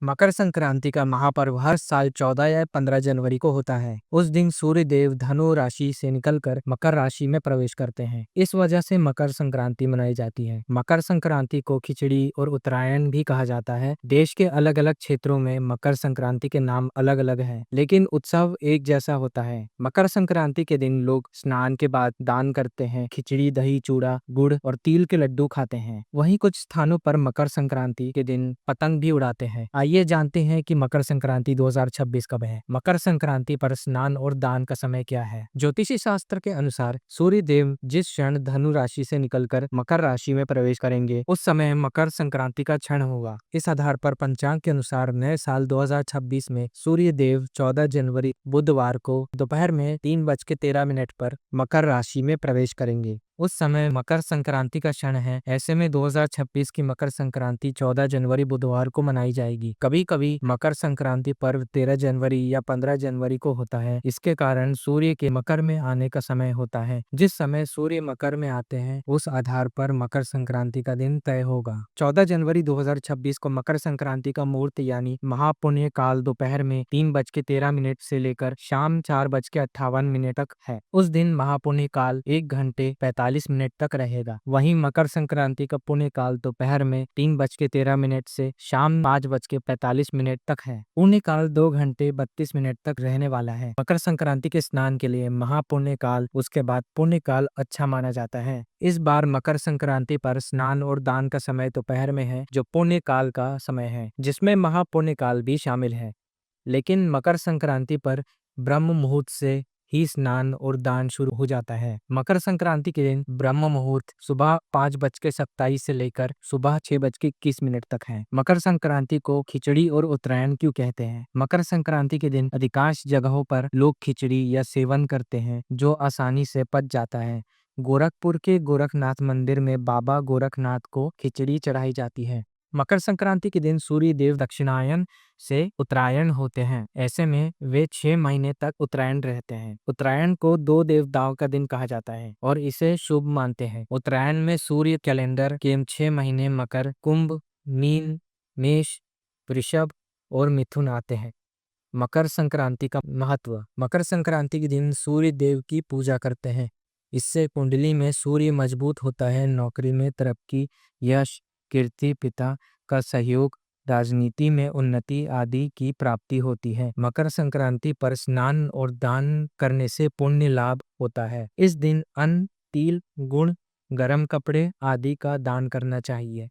मकर संक्रांति का महापर्व हर साल 14 या 15 जनवरी को होता है। उस दिन सूर्य देव धनु राशि से निकलकर मकर राशि में प्रवेश करते हैं। इस वजह से मकर संक्रांति मनाई जाती है। मकर संक्रांति को खिचड़ी और उत्तरायण भी कहा जाता है। देश के अलग अलग क्षेत्रों में मकर संक्रांति के नाम अलग अलग हैं, लेकिन उत्सव एक जैसा होता है। मकर संक्रांति के दिन लोग स्नान के बाद दान करते हैं, खिचड़ी, दही, चूड़ा, गुड़ और तिल के लड्डू खाते हैं। वहीं कुछ स्थानों पर मकर संक्रांति के दिन पतंग भी उड़ाते हैं। आइए जानते हैं कि मकर संक्रांति 2026 कब है। मकर संक्रांति पर स्नान और दान का समय क्या है। ज्योतिषी शास्त्र के अनुसार सूर्य देव जिस क्षण धनु राशि से निकलकर मकर राशि में प्रवेश करेंगे, उस समय मकर संक्रांति का क्षण होगा। इस आधार पर पंचांग के अनुसार नए साल 2026 में सूर्य देव 14 जनवरी बुधवार को दोपहर में 3:13 पर मकर राशि में प्रवेश करेंगे। उस समय मकर संक्रांति का क्षण है। ऐसे में 2026 की मकर संक्रांति 14 जनवरी बुधवार को मनाई जाएगी। कभी कभी मकर संक्रांति पर्व 13 जनवरी या 15 जनवरी को होता है। इसके कारण सूर्य के मकर में आने का समय होता है। जिस समय सूर्य मकर में आते हैं, उस आधार पर मकर संक्रांति का दिन तय होगा। 14 जनवरी 2026 को मकर संक्रांति का मुहूर्त यानी महापुण्य काल दोपहर में 3:13 से लेकर शाम 4:58 तक है। उस दिन महापुण्य काल 1 घंटे 45 मिनट तक रहेगा। वहीं मकर संक्रांति का पुण्य काल दोपहर में 3:13 से शाम 5:45 तक है। पुण्य काल 2 घंटे 32 मिनट तक रहने वाला है। मकर संक्रांति के स्नान के लिए महापुण्य काल, उसके बाद पुण्य काल अच्छा माना जाता है। इस बार मकर संक्रांति पर स्नान और दान का समय दोपहर में है, जो पुण्य काल का समय है, जिसमें महापुण्य काल भी शामिल है। लेकिन मकर संक्रांति पर ब्रह्म मुहूर्त से ही स्नान और दान शुरू हो जाता है। मकर संक्रांति के दिन ब्रह्म मुहूर्त सुबह 5:27 से लेकर सुबह 6:21 तक है। मकर संक्रांति को खिचड़ी और उत्तरायण क्यों कहते हैं। मकर संक्रांति के दिन अधिकांश जगहों पर लोग खिचड़ी या सेवन करते हैं, जो आसानी से पच जाता है। गोरखपुर के गोरखनाथ मंदिर में बाबा गोरखनाथ को खिचड़ी चढ़ाई जाती है। मकर संक्रांति के दिन सूर्य देव दक्षिणायन से उत्तरायण होते हैं। ऐसे में वे 6 महीने तक उत्तरायण रहते हैं। उत्तरायण को 2 देवताओं का दिन कहा जाता है और इसे शुभ मानते हैं। उत्तरायण में सूर्य कैलेंडर के 6 महीने मकर, कुंभ, मीन, मेष, वृषभ और मिथुन आते हैं। मकर संक्रांति का महत्व। मकर संक्रांति के दिन सूर्य देव की पूजा करते हैं। इससे कुंडली में सूर्य मजबूत होता है। नौकरी में तरक्की, यश, कीर्ति, पिता का सहयोग, राजनीति में उन्नति आदि की प्राप्ति होती है। मकर संक्रांति पर स्नान और दान करने से पुण्य लाभ होता है। इस दिन अन्न, तिल, गुड़, गर्म कपड़े आदि का दान करना चाहिए।